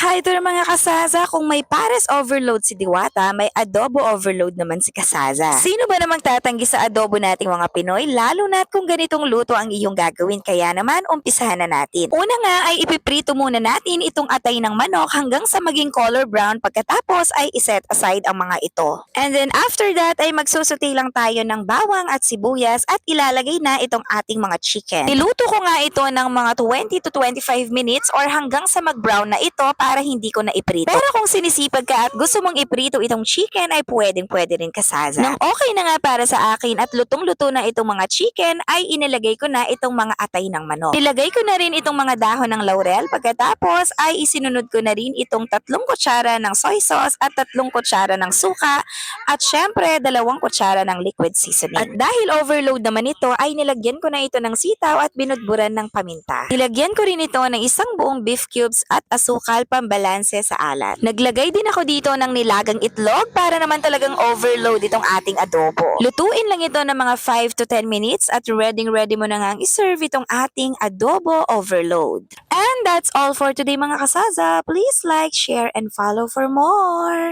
Hi there mga kasaza! Kung may pares overload si Diwata, may adobo overload naman si Kasaza. Sino ba namang tatanggi sa adobo nating mga Pinoy, lalo na't kung ganitong luto ang iyong gagawin? Kaya naman, umpisahan na natin. Una nga ay ipiprito muna natin itong atay ng manok hanggang sa maging color brown, pagkatapos ay iset aside ang mga ito. And then after that ay magsusuti lang tayo ng bawang at sibuyas at ilalagay na itong ating mga chicken. Niluto ko nga ito ng mga 20 to 25 minutes or hanggang sa mag-brown na ito para hindi ko na iprito. Pero kung sinisipag ka at gusto mong iprito itong chicken ay pwedeng-pwede rin, Kasaza. Nang okay na nga para sa akin at lutong-luto na itong mga chicken ay inilagay ko na itong mga atay ng manok. Nilagay ko na rin itong mga dahon ng laurel, pagkatapos ay isinunod ko na rin itong 3 kutsara ng soy sauce at 3 kutsara ng suka at syempre 2 kutsara ng liquid seasoning. At dahil overload naman ito ay nilagyan ko na ito ng sitaw at binudburan ng paminta. Nilagyan ko rin ito ng isang buong beef cubes at asukal pambalanse sa alat. Naglagay din ako dito ng nilagang itlog para naman talagang overload itong ating adobo. Lutuin lang ito ng mga 5 to 10 minutes at ready mo na nga iserve itong ating adobo overload. And that's all for today mga kasaza. Please like, share, and follow for more.